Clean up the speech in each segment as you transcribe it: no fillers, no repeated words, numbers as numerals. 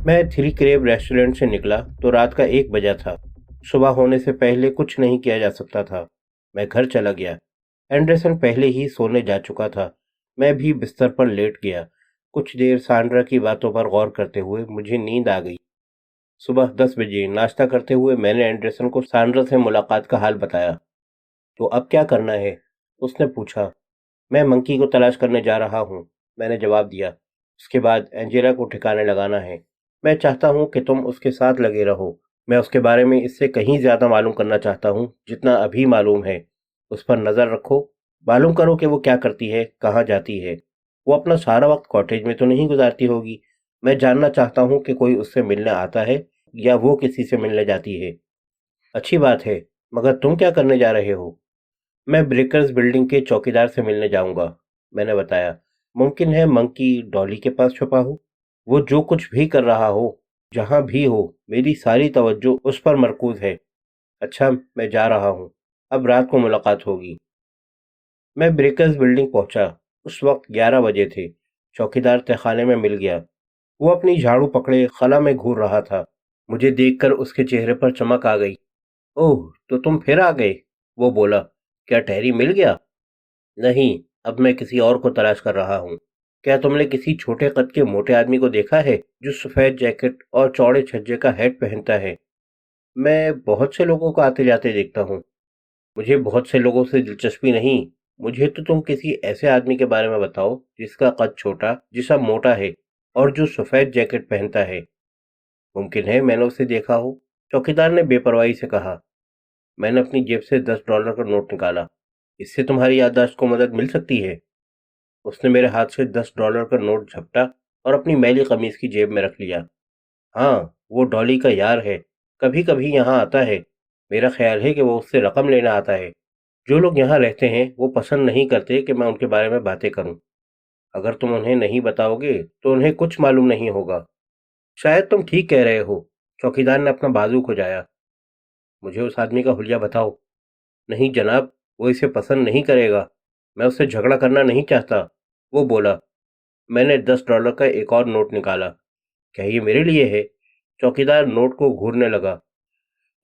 मैं three crab restaurant से निकला तो रात का 1 बजा था। सुबह होने से पहले कुछ नहीं किया जा सकता था। मैं घर चला गया। एंडरसन पहले ही सोने जा चुका था। मैं भी बिस्तर पर लेट गया। कुछ देर सांड्रा की बातों पर गौर करते हुए मुझे नींद आ गई। सुबह 10 बजे नाश्ता करते हुए मैंने एंडरसन को सांड्रा से मुलाकात का हाल बताया। तो अब क्या करना है? उसने पूछा। मैं मंकी को तलाश करने जा रहा हूँ, मैंने जवाब दिया। उसके बाद एंजेला को ठिकाने लगाना है। मैं चाहता हूँ कि तुम उसके साथ लगे रहो। मैं उसके बारे में इससे कहीं ज़्यादा मालूम करना चाहता हूँ जितना अभी मालूम है। उस पर नज़र रखो। मालूम करो कि वो क्या करती है, कहाँ जाती है। वो अपना सारा वक्त कॉटेज में तो नहीं गुजारती होगी। मैं जानना चाहता हूँ कि कोई उससे मिलने आता है या वो किसी से मिलने जाती है। अच्छी बात है, मगर तुम क्या करने जा रहे हो? मैं ब्रेकर्स बिल्डिंग के चौकीदार से मिलने जाऊंगा, मैंने बताया। मुमकिन है मंकी डॉली के पास छुपा हो। वो जो कुछ भी कर रहा हो, जहां भी हो, मेरी सारी तवज्जो उस पर मरकूज है। अच्छा, मैं जा रहा हूँ। अब रात को मुलाकात होगी। मैं ब्रेकर्स बिल्डिंग पहुंचा। उस वक्त 11 बजे थे। चौकीदार तहखाने में मिल गया। वो अपनी झाड़ू पकड़े खला में घूर रहा था। मुझे देखकर उसके चेहरे पर चमक आ गई। ओह, तो तुम फिर आ गए, वो बोला। क्या टहरी मिल गया? नहीं, अब मैं किसी और को तलाश कर रहा हूँ। क्या तुमने किसी छोटे कद के मोटे आदमी को देखा है जो सफेद जैकेट और चौड़े छज्जे का हैट पहनता है? मैं बहुत से लोगों को आते जाते देखता हूँ। मुझे बहुत से लोगों से दिलचस्पी नहीं। मुझे तो तुम किसी ऐसे आदमी के बारे में बताओ जिसका कद छोटा, जिसका मोटा है और जो सफेद जैकेट पहनता है। मुमकिन है मैंने उसे देखा हो, चौकीदार ने बेपरवाही से कहा। मैंने अपनी जेब से $10 का नोट निकाला। इससे तुम्हारी याददाश्त को मदद मिल सकती है। उसने मेरे हाथ से $10 का नोट झपटा और अपनी मैली कमीज की जेब में रख लिया। हाँ, वो डॉली का यार है। कभी कभी यहाँ आता है। मेरा ख्याल है कि वो उससे रकम लेना आता है। जो लोग यहाँ रहते हैं वो पसंद नहीं करते कि मैं उनके बारे में बातें करूं। अगर तुम उन्हें नहीं बताओगे तो उन्हें कुछ मालूम नहीं होगा। शायद तुम ठीक कह रहे हो। चौकीदार ने अपना बाजू खुजाया। मुझे उस आदमी का हुलिया बताओ। नहीं जनाब, वो इसे पसंद नहीं करेगा। मैं उससे झगड़ा करना नहीं चाहता, वो बोला। मैंने $10 का एक और नोट निकाला। क्या ये मेरे लिए है? चौकीदार नोट को घूरने लगा।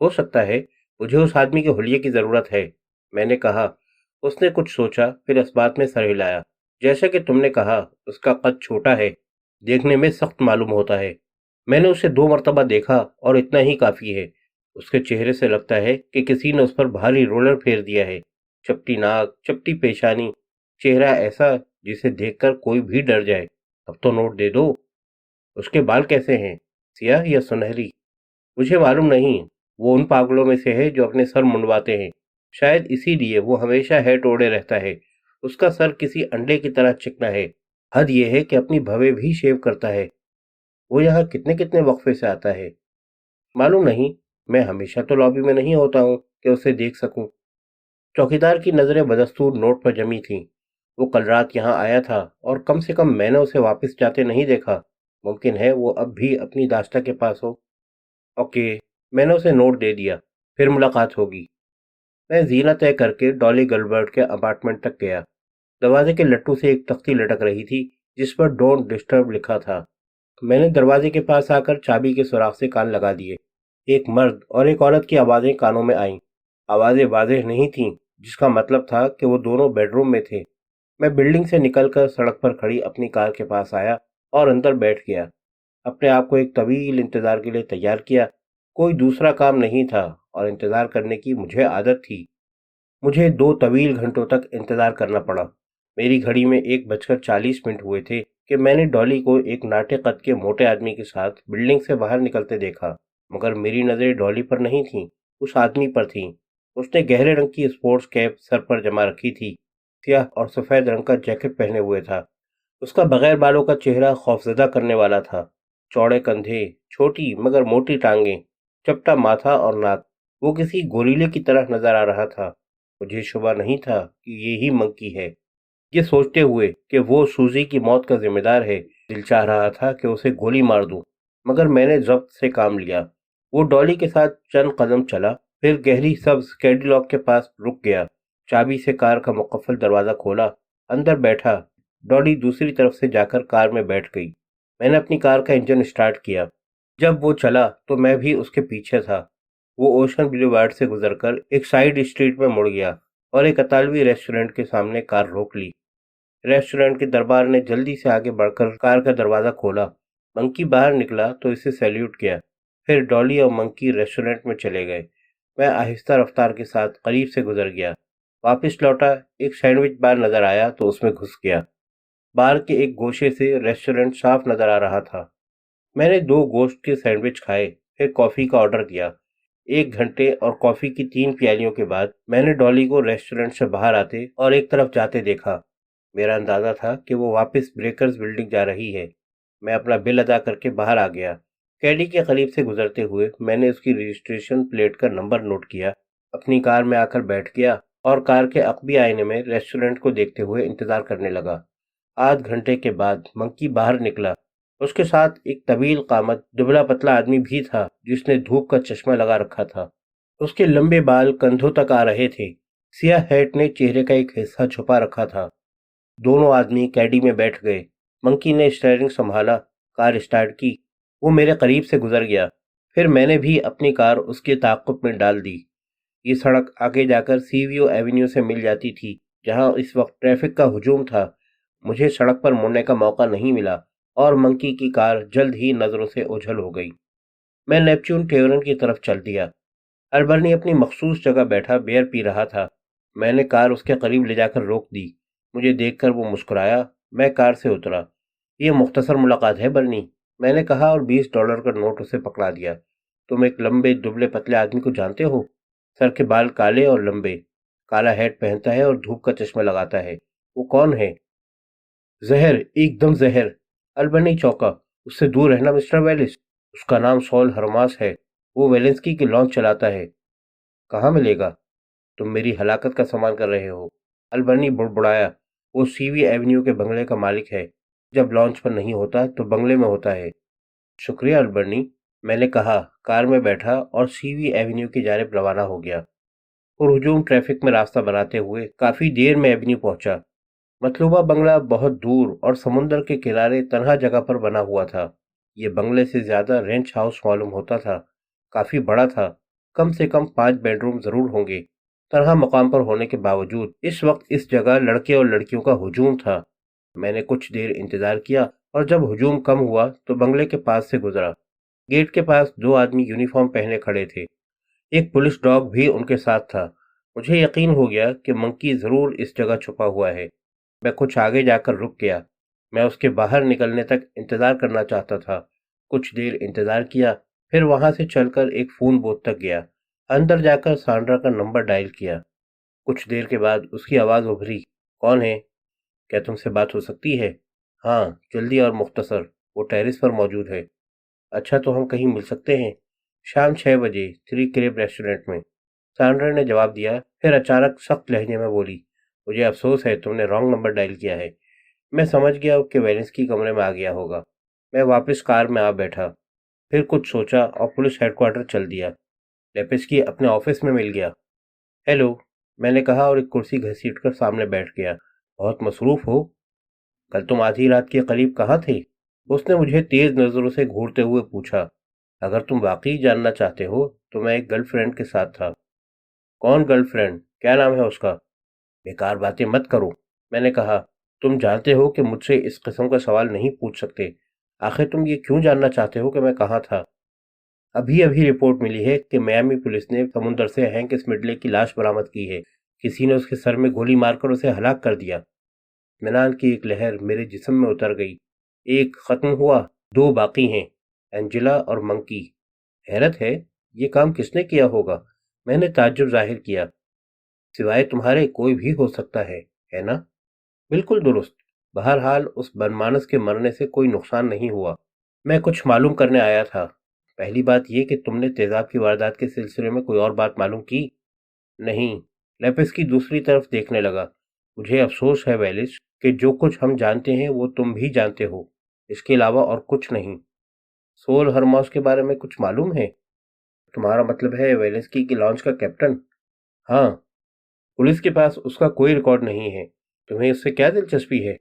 हो सकता है। मुझे उस आदमी के हुलिये की जरूरत है, मैंने कहा। उसने कुछ सोचा, फिर इस बात में सर हिलाया। जैसा कि तुमने कहा, उसका कद छोटा है, देखने में सख्त मालूम होता है। मैंने उसे 2 मरतबा देखा और इतना ही काफी है। उसके चेहरे से लगता है कि किसी ने उस पर भारी रोलर फेर दिया है। चपटी नाक, चपटी पेशानी, चेहरा ऐसा जिसे देखकर कोई भी डर जाए। अब तो नोट दे दो। उसके बाल कैसे हैं, सियाह या सुनहरी? मुझे मालूम नहीं। वो उन पागलों में से है जो अपने सर मुंडवाते हैं। शायद इसीलिए वो हमेशा हैट ओढ़े रहता है। उसका सर किसी अंडे की तरह चिकना है। हद ये है कि अपनी भवें भी शेव करता है। वो यहाँ कितने कितने वक्फे से आता है, मालूम नहीं। मैं हमेशा तो लॉबी में नहीं होता हूँ कि उसे देख सकूं। चौकीदार की नजरें बदस्तूर नोट पर जमी थीं। वो कल रात यहाँ आया था और कम से कम मैंने उसे वापस जाते नहीं देखा। मुमकिन है वो अब भी अपनी दाश्ता के पास हो। ओके, मैंने उसे नोट दे दिया। फिर मुलाकात होगी। मैं जीना तय करके डॉली गलबर्ट के अपार्टमेंट तक गया। दरवाजे के लट्टू से एक तख्ती लटक रही थी जिस पर डोंट डिस्टर्ब लिखा था। मैंने दरवाजे के पास आकर चाबी के सुराख से कान लगा दिए। एक मर्द और एक औरत की आवाजें कानों में आईं। आवाजें वाज़ेह नहीं थीं, जिसका मतलब था कि वो दोनों बेडरूम में थे। मैं बिल्डिंग से निकलकर सड़क पर खड़ी अपनी कार के पास आया और अंदर बैठ गया। अपने आप को एक तवील इंतजार के लिए तैयार किया। कोई दूसरा काम नहीं था और इंतजार करने की मुझे आदत थी। मुझे 2 तवील घंटों तक इंतजार करना पड़ा। मेरी घड़ी में 1:40 हुए थे कि मैंने डॉली को एक नाटे कद के मोटे आदमी के साथ बिल्डिंग से बाहर निकलते देखा। मगर मेरी नजरें डॉली पर नहीं थीं, उस आदमी पर थीं। उसने गहरे रंग की स्पोर्ट्स कैप सर पर जमा रखी थी, सियाह और सफेद रंग का जैकेट पहने हुए था। उसका बगैर बालों का चेहरा खौफजदा करने वाला था। चौड़े कंधे, छोटी मगर मोटी टांगें, चपटा माथा और नाक। वो किसी गोरीले की तरह नजर आ रहा था। मुझे शुबा नहीं था कि ये ही मंकी है। ये सोचते हुए कि वो सूजी की मौत का जिम्मेदार है, दिल चाह रहा था कि उसे गोली मार दूं, मगर मैंने जब्त से काम लिया। वो डॉली के साथ चंद कदम चला, फिर गहरी सब्ज कैडिलॉक के पास रुक गया। चाबी से कार का मुकफ्फल दरवाजा खोला, अंदर बैठा। डॉली दूसरी तरफ से जाकर कार में बैठ गई। मैंने अपनी कार का इंजन स्टार्ट किया। جب وہ چلا تو میں بھی اس کے پیچھے تھا۔ وہ اوشن بلیوارڈ سے گزر کر ایک سائیڈ اسٹریٹ میں مڑ گیا اور ایک اطالوی ریسٹورنٹ کے سامنے کار روک لی۔ ریسٹورنٹ کے دربار نے جلدی سے آگے بڑھ کر کار کا دروازہ کھولا۔ منکی باہر نکلا تو اسے سیلیوٹ کیا۔ پھر ڈالی اور منکی ریسٹورنٹ میں چلے گئے۔ میں آہستہ رفتار کے ساتھ قریب سے گزر گیا۔ واپس لوٹا، ایک سینڈوچ بار نظر آیا تو اس میں گھس گیا۔ بار کے ایک گوشے سے ریسٹورنٹ صاف نظر آ رہا تھا۔ میں نے 2 گوشت کے سینڈوچ کھائے، پھر کافی کا آرڈر دیا۔ 1 گھنٹے اور کافی کی 3 پیالیوں کے بعد میں نے ڈالی کو ریسٹورنٹ سے باہر آتے اور ایک طرف جاتے دیکھا۔ میرا اندازہ تھا کہ وہ واپس بریکرز بلڈنگ جا رہی ہے۔ میں اپنا بل ادا کر کے باہر آ گیا۔ کیڈی کے قریب سے گزرتے ہوئے میں نے اس کی رجسٹریشن پلیٹ کا نمبر نوٹ کیا، اپنی کار میں آ کر بیٹھ گیا اور کار کے عقبی آئینے میں ریسٹورنٹ کو دیکھتے ہوئے انتظار کرنے لگا۔ آدھ گھنٹے کے بعد منکی باہر نکلا۔ اس کے ساتھ ایک طویل قامت دبلا پتلا آدمی بھی تھا جس نے دھوپ کا چشمہ لگا رکھا تھا۔ اس کے لمبے بال کندھوں تک آ رہے تھے۔ سیاہ ہیٹ نے چہرے کا ایک حصہ چھپا رکھا تھا۔ دونوں آدمی کیڈی میں بیٹھ گئے۔ منکی نے اسٹیئرنگ سنبھالا، کار اسٹارٹ کی۔ وہ میرے قریب سے گزر گیا، پھر میں نے بھی اپنی کار اس کے تعاقب میں ڈال دی۔ یہ سڑک آگے جا کر سی ویو ایونیو سے مل جاتی تھی جہاں اس وقت ٹریفک کا ہجوم تھا۔ مجھے سڑک پر مڑنے کا موقع نہیں ملا اور منکی کی کار جلد ہی نظروں سے اوجھل ہو گئی۔ میں نیپچون ٹیورن کی طرف چل دیا۔ البرنی اپنی مخصوص جگہ بیٹھا بیئر پی رہا تھا۔ میں نے کار اس کے قریب لے جا کر روک دی۔ مجھے دیکھ کر وہ مسکرایا۔ میں کار سے اترا۔ یہ مختصر ملاقات ہے برنی، میں نے کہا اور $20 کا نوٹ اسے پکڑا دیا۔ تم ایک لمبے دبلے پتلے آدمی کو جانتے ہو؟ سر کے بال کالے اور لمبے، کالا ہیٹ پہنتا ہے اور دھوپ کا چشمہ لگاتا ہے۔ وہ کون ہے؟ زہر، ایک دم زہر۔ البرنی چوکا۔ اس سے دور رہنا مسٹر ویلس۔ اس کا نام سول ہرماس ہے۔ وہ ویلنسکی کی لانچ چلاتا ہے۔ کہاں ملے گا؟ تم میری ہلاکت کا سامان کر رہے ہو۔ البرنی بڑبڑایا۔ وہ سی وی ایونیو کے بنگلے کا مالک ہے۔ جب لانچ پر نہیں ہوتا تو بنگلے میں ہوتا ہے۔ شکریہ البرنی، میں نے کہا، کار میں بیٹھا اور سی وی ایونیو کی جانب روانہ ہو گیا۔ پرہجوم ٹریفک میں راستہ بناتے ہوئے کافی دیر میں ایونیو پہنچا۔ مطلوبہ بنگلہ بہت دور اور سمندر کے کنارے تنہا جگہ پر بنا ہوا تھا۔ یہ بنگلے سے زیادہ رینچ ہاؤس معلوم ہوتا تھا۔ کافی بڑا تھا، کم سے کم 5 بیڈ روم ضرور ہوں گے۔ تنہا مقام پر ہونے کے باوجود اس وقت اس جگہ لڑکے اور لڑکیوں کا ہجوم تھا۔ میں نے کچھ دیر انتظار کیا اور جب ہجوم کم ہوا تو بنگلے کے پاس سے گزرا۔ گیٹ کے پاس 2 آدمی یونیفارم پہنے کھڑے تھے۔ ایک پولیس ڈاگ بھی ان کے ساتھ تھا۔ مجھے یقین ہو گیا کہ منکی ضرور اس جگہ چھپا ہوا ہے۔ میں کچھ آگے جا کر رک گیا۔ میں اس کے باہر نکلنے تک انتظار کرنا چاہتا تھا۔ کچھ دیر انتظار کیا، پھر وہاں سے چل کر ایک فون بوتھ تک گیا۔ اندر جا کر سانڈرا کا نمبر ڈائل کیا۔ کچھ دیر کے بعد اس کی آواز ابھری۔ کون ہے؟ کیا تم سے بات ہو سکتی ہے؟ ہاں، جلدی اور مختصر۔ وہ ٹیرس پر موجود ہے۔ اچھا، تو ہم کہیں مل سکتے ہیں؟ شام 6 بجے 3 کریب ریسٹورنٹ میں، سانڈرا نے جواب دیا، پھر اچانک سخت لہجے میں بولی، مجھے افسوس ہے تم نے رانگ نمبر ڈائل کیا ہے۔ میں سمجھ گیا کہ ویلنسکی کمرے میں آ گیا ہوگا۔ میں واپس کار میں آ بیٹھا، پھر کچھ سوچا اور پولیس ہیڈ کوارٹر چل دیا۔ لیپسکی اپنے آفس میں مل گیا۔ ہیلو، میں نے کہا اور ایک کرسی گھسیٹ کر سامنے بیٹھ گیا۔ بہت مصروف ہو؟ کل تم آدھی رات کے قریب کہاں تھے؟ اس نے مجھے تیز نظروں سے گھورتے ہوئے پوچھا۔ اگر تم واقعی جاننا چاہتے ہو تو میں ایک گرل فرینڈ کے ساتھ تھا۔ کون گرل فرینڈ؟ کیا نام ہے اس کا؟ بیکار باتیں مت کرو، میں نے کہا۔ تم جانتے ہو کہ مجھ سے اس قسم کا سوال نہیں پوچھ سکتے۔ آخر تم یہ کیوں جاننا چاہتے ہو کہ میں کہاں تھا؟ ابھی رپورٹ ملی ہے کہ میامی پولیس نے سمندر سے ہینک اسمڈلے کی لاش برآمد کی ہے۔ کسی نے اس کے سر میں گولی مار کر اسے ہلاک کر دیا۔ اطمینان کی ایک لہر میرے جسم میں اتر گئی۔ ایک ختم ہوا، 2 باقی ہیں، اینجلا اور منکی۔ حیرت ہے، یہ کام کس نے کیا ہوگا؟ میں نے تعجب ظاہر کیا۔ سوائے تمہارے کوئی بھی ہو سکتا ہے نا؟ بالکل درست۔ بہرحال اس بدمانس کے مرنے سے کوئی نقصان نہیں ہوا۔ میں کچھ معلوم کرنے آیا تھا۔ پہلی بات یہ کہ تم نے تیزاب کی واردات کے سلسلے میں کوئی اور بات معلوم کی؟ نہیں۔ لیپسکی دوسری طرف دیکھنے لگا۔ مجھے افسوس ہے ویلس کہ جو کچھ ہم جانتے ہیں وہ تم بھی جانتے ہو، اس کے علاوہ اور کچھ نہیں۔ سول ہرماس کے بارے میں کچھ معلوم ہے؟ تمہارا مطلب ہے ویلنسکی کی لانچ کا کیپٹن؟ ہاں۔ پولیس کے پاس اس کا کوئی ریکارڈ نہیں ہے۔ تمہیں اس سے کیا دلچسپی ہے؟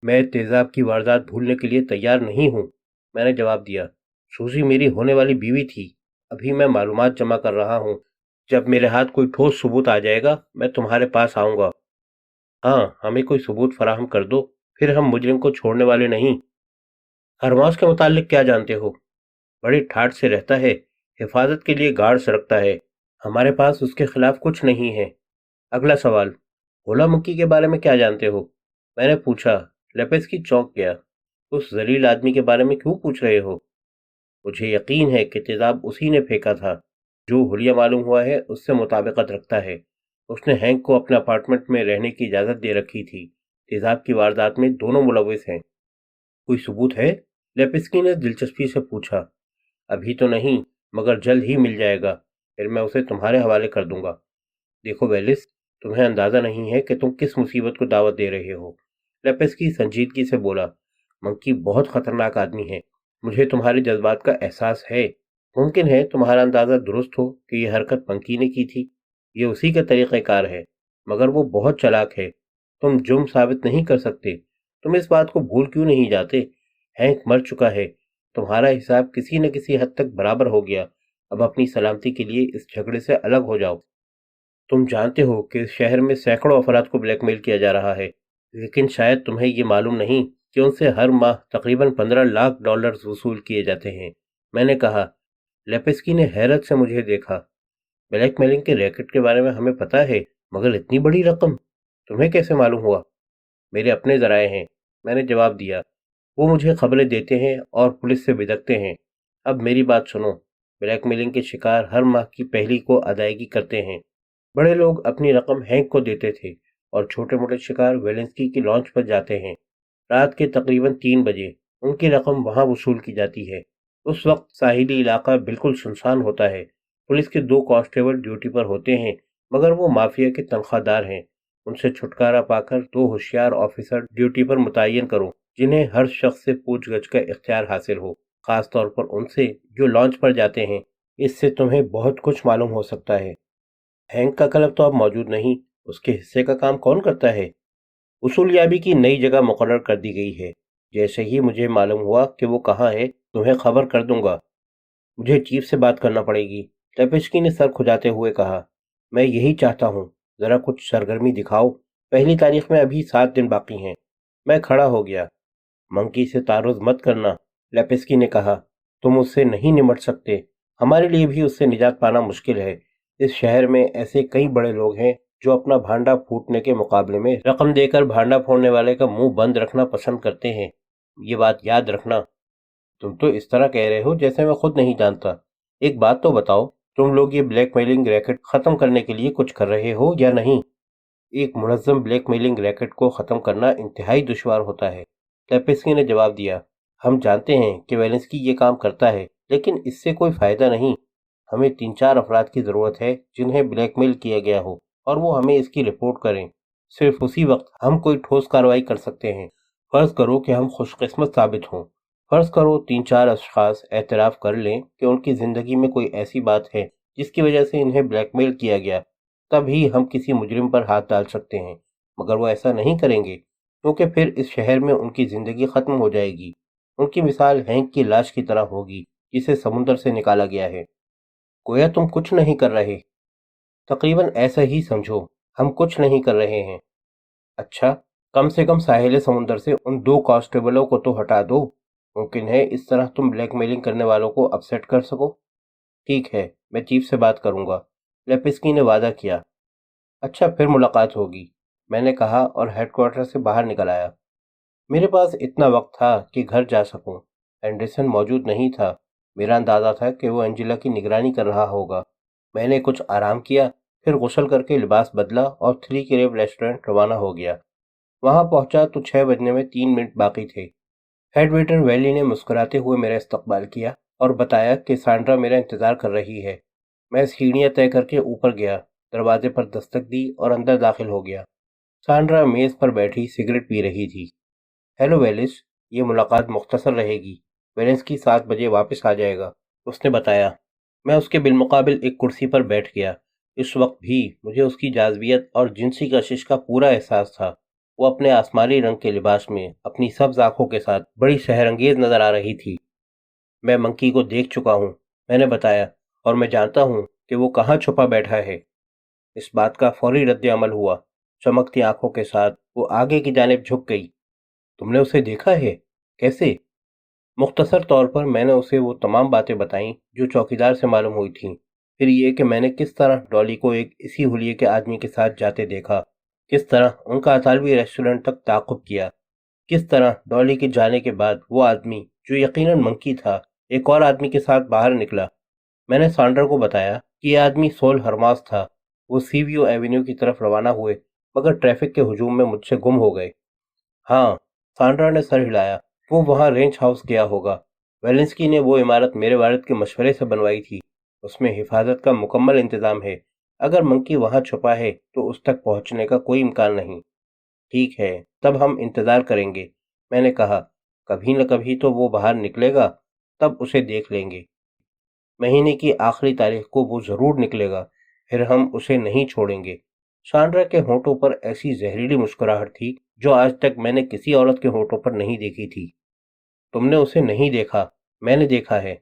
میں تیزاب کی واردات بھولنے کے لیے تیار نہیں ہوں، میں نے جواب دیا۔ सूजी मेरी होने वाली बीवी थी। अभी मैं मालूमात जमा कर रहा हूँ। जब मेरे हाथ कोई ठोस सबूत आ जाएगा मैं तुम्हारे पास आऊँगा। हाँ, हमें कोई सबूत फराहम कर दो, फिर हम मुजरिम को छोड़ने वाले नहीं। हरमास के मुतालिक क्या जानते हो? बड़ी ठाठ से रहता है, हिफाजत के लिए गार्ड सरकता है। हमारे पास उसके खिलाफ कुछ नहीं है। अगला सवाल, भोला मुक्की के बारे में क्या जानते हो? मैंने पूछा। लेपेस्की चौंक गया। उस जलील आदमी के बारे में क्यों पूछ रहे हो? मुझे यकीन है कि तेजाब उसी ने फेंका था। जो हुलिया मालूम हुआ है उससे मुताबिकत रखता है। उसने हैंक को अपने अपार्टमेंट में रहने की इजाज़त दे रखी थी। तेजाब की वारदात में दोनों मुलविस हैं। कोई सबूत है? लेपिस्की ने दिलचस्पी से पूछा। अभी तो नहीं, मगर जल्द ही मिल जाएगा। फिर मैं उसे तुम्हारे हवाले कर दूंगा। देखो वेलिस, तुम्हें अंदाजा नहीं है कि तुम किस मुसीबत को दावत दे रहे हो। लेपिस्की संजीदगी से बोला। मंकी बहुत खतरनाक आदमी है। मुझे तुम्हारे जज्बात का एहसास है। मुमकिन है तुम्हारा अंदाजा दुरुस्त हो कि यह हरकत मंकी ने की थी। ये उसी का तरीक़ाकार है, मगर वो बहुत चालाक है। तुम जुर्म साबित नहीं कर सकते। तुम इस बात को भूल क्यों नहीं जाते? हैंक मर चुका है। तुम्हारा हिसाब किसी न किसी हद तक बराबर हो गया। अब अपनी सलामती के लिए इस झगड़े से अलग हो जाओ। तुम जानते हो कि इस शहर में सैकड़ों अफराद को ब्लैकमेल किया जा रहा है, लेकिन शायद तुम्हें ये मालूम नहीं कि उनसे हर माह तकरीबन 15 लाख डॉलर वसूल किए जाते हैं। मैंने कहा। लेपेस्की ने हैरत से मुझे देखा। ब्लैकमेलिंग के रैकेट के बारे में हमें पता है, मगर इतनी बड़ी रकम तुम्हें कैसे मालूम हुआ? मेरे अपने जराए हैं, मैंने जवाब दिया। वो मुझे खबरें देते हैं और पुलिस से बिदकते हैं। अब मेरी बात सुनो। ब्लैकमेलिंग के शिकार हर माह की पहली को अदायगी करते हैं। बड़े लोग अपनी रकम हैंक को देते थे और छोटे मोटे शिकार वेलेंस्की की लॉन्च पर जाते हैं। रात के तकरीबन 3 बजे उनकी रकम वहां वसूल की जाती है। उस वक्त साहिली इलाका बिल्कुल सुनसान होता है। पुलिस के 2 कांस्टेबल ड्यूटी पर होते हैं, मगर वो माफिया के तनख्वाहदार हैं। उनसे छुटकारा पाकर 2 होशियार ऑफिसर ड्यूटी पर मुतय्यन करो, जिन्हें हर शख्स से पूछगछ का इख्तियार हासिल हो, खास तौर पर उनसे जो लॉन्च पर जाते हैं। इससे तुम्हें बहुत कुछ मालूम हो सकता है। हैंक का क्लब तो अब मौजूद नहीं, उसके हिस्से का काम कौन करता है? उसूलियाबी की नई जगह मुकर्रर कर दी गई है। जैसे ही मुझे मालूम हुआ कि वो कहाँ है, तुम्हें खबर कर दूंगा। मुझे चीफ से बात करना पड़ेगी, लेपेस्की ने सर खुजाते हुए कहा। मैं यही चाहता हूँ, जरा कुछ सरगर्मी दिखाओ। पहली तारीख में अभी 7 दिन बाकी हैं। मैं खड़ा हो गया। मंकी से तारुज मत करना, लेपेस्की ने कहा। तुम उससे नहीं निमट सकते। हमारे लिए भी उससे निजात पाना मुश्किल है। इस शहर में ऐसे कई बड़े लोग हैं जो अपना भांडा फूटने के मुकाबले में रकम देकर भांडा फोड़ने वाले का मुंह बंद रखना पसंद करते हैं। ये बात याद रखना। तुम तो इस तरह कह रहे हो जैसे मैं खुद नहीं जानता। एक बात तो बताओ, तुम लोग ये ब्लैकमेलिंग रैकेट खत्म करने के लिए कुछ कर रहे हो या नहीं? एक मुनज़्ज़म ब्लैकमेलिंग रैकेट को ख़त्म करना इंतहाई दुश्वार होता है, लेपेस्की ने जवाब दिया। हम जानते हैं कि वेलेंस्की ये काम करता है, लेकिन इससे कोई फ़ायदा नहीं। हमें 3-4 अफराद की ज़रूरत है जिन्हें ब्लैकमेल किया गया हो, और वो हमें इसकी रिपोर्ट करें। सिर्फ उसी वक्त हम कोई ठोस कार्रवाई कर सकते हैं। फ़र्ज़ करो कि हम खुशकिस्मत साबित हों। फ़र्ज़ करो 3-4 अशख़ास एतराफ़ कर लें कि उनकी ज़िंदगी में कोई ऐसी बात है जिसकी वजह से इन्हें ब्लैकमेल किया गया। तभी हम किसी मुजरिम पर हाथ डाल सकते हैं, मगर वो ऐसा नहीं करेंगे, क्योंकि फिर इस शहर में उनकी ज़िंदगी ख़त्म हो जाएगी। उनकी मिसाल हैंक की लाश की तरह होगी, जिसे समुंदर से निकाला गया है। गोया तुम कुछ नहीं कर रहे। तकरीबन ऐसा ही समझो, हम कुछ नहीं कर रहे हैं। अच्छा, कम से कम साहिल समुंदर से उन 2 कांस्टेबलों को तो हटा दो। मुमकिन है इस तरह तुम ब्लैकमेलिंग करने वालों को अपसेट कर सको। ठीक है, मैं चीफ से बात करूंगा, लेपिस्की ने वादा किया। अच्छा, फिर मुलाकात होगी, मैंने कहा और हेडक्वार्टर से बाहर निकल आया। मेरे पास इतना वक्त था कि घर जा सकूं। एंडरसन मौजूद नहीं था। मेरा अंदाजा था कि वो एंजेला की निगरानी कर रहा होगा। मैंने कुछ आराम किया, फिर गुस्ल करके लिबास बदला और 3 करेब रेस्टोरेंट रवाना हो गया। वहां पहुंचा तो 6 बजने में 3 मिनट बाकी थे। हेड वेटर वैली ने मुस्कुराते हुए मेरा इस्तकबाल किया और बताया कि सांड्रा मेरा इंतजार कर रही है। मैं सीढ़ियां तय करके ऊपर गया, दरवाजे पर दस्तक दी और अंदर दाखिल हो गया। सांड्रा मेज पर बैठी सिगरेट पी रही थी। हेलो वेलिस, ये मुलाकात मुख्तसर रहेगी। वेलेंस्की 7 बजे वापस आ जाएगा, उसने बताया। मैं उसके बिलमुकाबिल एक कुर्सी पर बैठ गया। इस वक्त भी मुझे उसकी जाज़बियत और जिनसी कशिश का पूरा एहसास था। वो अपने आसमानी रंग के लिबास में अपनी सब्ज आंखों के साथ बड़ी शहरंगेज नजर आ रही थी। میں منکی کو دیکھ چکا ہوں، میں نے بتایا، اور میں جانتا ہوں کہ وہ کہاں چھپا بیٹھا ہے۔ اس بات کا فوری رد عمل ہوا۔ چمکتی آنکھوں کے ساتھ وہ آگے کی جانب جھک گئی۔ تم نے اسے دیکھا ہے؟ کیسے؟ مختصر طور پر میں نے اسے وہ تمام باتیں بتائیں جو چوکیدار سے معلوم ہوئی تھیں۔ پھر یہ کہ میں نے کس طرح ڈالی کو ایک اسی حلیے کے آدمی کے ساتھ جاتے دیکھا، کس طرح ان کا اطالوی ریسٹورنٹ تک تعاقب کیا، کس طرح ڈالی کے جانے کے بعد وہ آدمی جو یقیناً منکی تھا ایک اور آدمی کے ساتھ باہر نکلا۔ میں نے سانڈرا کو بتایا کہ یہ آدمی سول ہرماس تھا۔ وہ سی ویو ایونیو کی طرف روانہ ہوئے مگر ٹریفک کے ہجوم میں مجھ سے گم ہو گئے۔ ہاں، سانڈرا نے سر ہلایا، وہ وہاں رینچ ہاؤس گیا ہوگا۔ ویلنسکی نے وہ عمارت میرے والد کے مشورے سے بنوائی تھی، اس میں حفاظت کا مکمل انتظام ہے۔ اگر منکی وہاں چھپا ہے تو اس تک پہنچنے کا کوئی امکان نہیں۔ ٹھیک ہے، تب ہم انتظار کریں گے، میں نے کہا۔ کبھی نہ کبھی تو وہ باہر نکلے گا، تب اسے دیکھ لیں گے۔ مہینے کی آخری تاریخ کو وہ ضرور نکلے گا، پھر ہم اسے نہیں چھوڑیں گے۔ سانڈرا کے ہونٹوں پر ایسی زہریلی مسکراہٹ تھی جو آج تک میں نے کسی عورت کے ہونٹوں پر نہیں دیکھی تھی۔ تم نے اسے نہیں دیکھا، میں نے دیکھا ہے۔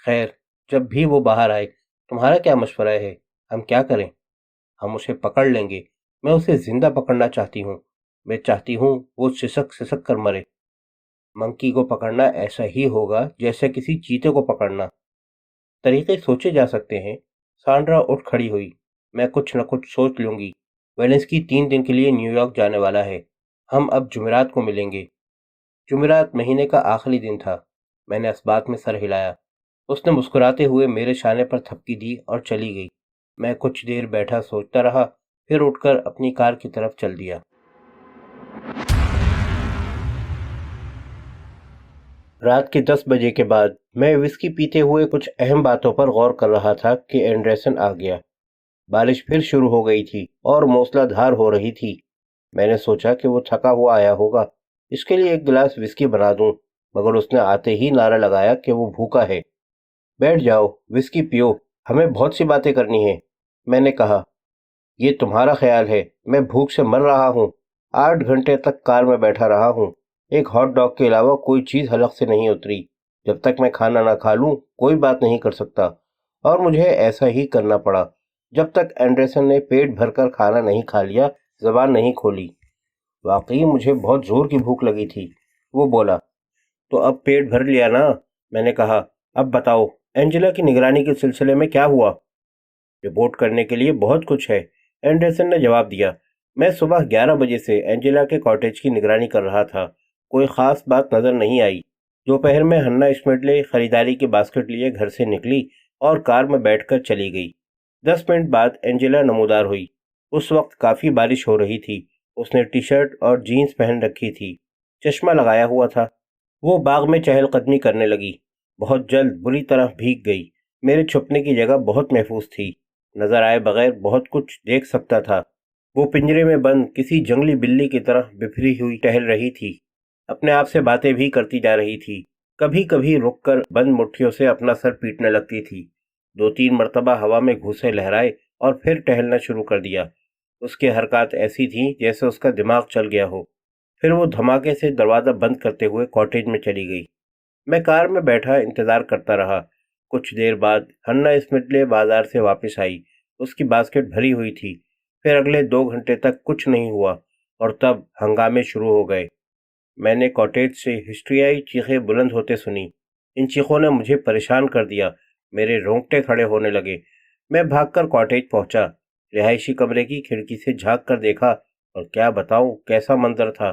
خیر، جب بھی وہ باہر آئے، تمہارا کیا مشورہ ہے؟ ہم کیا کریں؟ ہم اسے پکڑ لیں گے۔ میں اسے زندہ پکڑنا چاہتی ہوں۔ میں چاہتی ہوں وہ سسک سسک کر مرے۔ منکی کو پکڑنا ایسا ہی ہوگا جیسے کسی چیتے کو پکڑنا۔ طریقے سوچے جا سکتے ہیں۔ سانڈرا اٹھ کھڑی ہوئی۔ میں کچھ نہ کچھ سوچ لوں گی۔ ویلنسکی 3 دن کے لیے نیو یارک جانے والا ہے۔ ہم اب جمعرات کو ملیں گے۔ جمعرات مہینے کا آخری دن تھا۔ میں نے اس بات میں سر ہلایا۔ اس نے مسکراتے ہوئے میرے شانے پر تھپکی دی اور چلی گئی۔ میں کچھ دیر بیٹھا سوچتا رہا، پھر اٹھ کر اپنی کار کی طرف چل دیا۔ رات کے 10 بجے کے بعد میں وسکی پیتے ہوئے کچھ اہم باتوں پر غور کر رہا تھا کہ اینڈرسن آ گیا۔ بارش پھر شروع ہو گئی تھی اور موسلا دھار ہو رہی تھی۔ میں نے سوچا کہ وہ تھکا ہوا آیا ہوگا، اس کے لیے ایک گلاس وسکی بنا دوں، مگر اس نے آتے ہی نعرہ لگایا کہ وہ بھوکا ہے۔ بیٹھ جاؤ، وسکی پیو، ہمیں بہت سی باتیں کرنی ہیں، میں نے کہا۔ یہ تمہارا خیال ہے، میں بھوک سے مر رہا ہوں۔ 8 گھنٹے تک کار میں بیٹھا رہا ہوں، ایک ہاٹ ڈاگ کے علاوہ کوئی چیز حلق سے نہیں اتری۔ جب تک میں کھانا نہ کھا لوں کوئی بات نہیں کر سکتا، اور مجھے ایسا ہی کرنا پڑا۔ جب تک اینڈرسن نے پیٹ بھر کر کھانا نہیں کھا لیا، زبان نہیں کھولی۔ واقعی مجھے بہت زور کی بھوک لگی تھی۔ وہ بولا، تو اب پیٹ بھر لیا نا؟ میں نے کہا، اب بتاؤ، اینجلا کی نگرانی کے سلسلے میں کیا ہوا؟ رپورٹ کرنے کے لیے بہت کچھ ہے، اینڈرسن نے جواب دیا۔ میں صبح 11 بجے سے اینجلا کے کاٹیج کی نگرانی کر رہا تھا، کوئی خاص بات نظر نہیں آئی۔ دوپہر میں ہنا اسمڈلے خریداری کی باسکٹ لیے گھر سے نکلی اور کار میں بیٹھ کر چلی گئی۔ 10 منٹ بعد اینجلا نمودار ہوئی۔ اس وقت کافی بارش ہو رہی تھی۔ اس نے ٹی شرٹ اور جینز پہن رکھی تھی، چشمہ لگایا ہوا تھا۔ وہ باغ میں چہل قدمی کرنے لگی۔ بہت جلد بری طرح بھیگ گئی۔ میرے چھپنے کی جگہ بہت محفوظ تھی، نظر آئے بغیر بہت کچھ دیکھ سکتا تھا۔ وہ پنجرے میں بند کسی جنگلی بلی کی طرح بفری ہوئی ٹہل رہی تھی، اپنے آپ سے باتیں بھی کرتی جا رہی تھی۔ کبھی کبھی رک کر بند مٹھیوں سے اپنا سر پیٹنے لگتی تھی۔ 2-3 مرتبہ ہوا میں گھوسے لہرائے اور پھر ٹہلنا شروع کر دیا۔ اس کی حرکات ایسی تھیں جیسے اس کا دماغ چل گیا ہو۔ پھر وہ دھماکے سے دروازہ بند کرتے ہوئے کاٹیج میں چلی گئی۔ میں کار میں بیٹھا انتظار کرتا رہا۔ کچھ دیر بعد ہنا اسمڈلے بازار سے واپس آئی، اس کی باسکٹ بھری ہوئی تھی۔ پھر اگلے 2 گھنٹے تک کچھ نہیں ہوا، اور تب ہنگامے شروع ہو گئے۔ میں نے کاٹیج سے ہسٹریائی چیخیں بلند ہوتے سنی۔ ان چیخوں نے مجھے پریشان کر دیا، میرے رونگٹے کھڑے ہونے لگے۔ میں بھاگ کر کاٹیج پہنچا، رہائشی کمرے کی کھڑکی سے جھانک کر دیکھا، اور کیا بتاؤں کیسا منظر تھا۔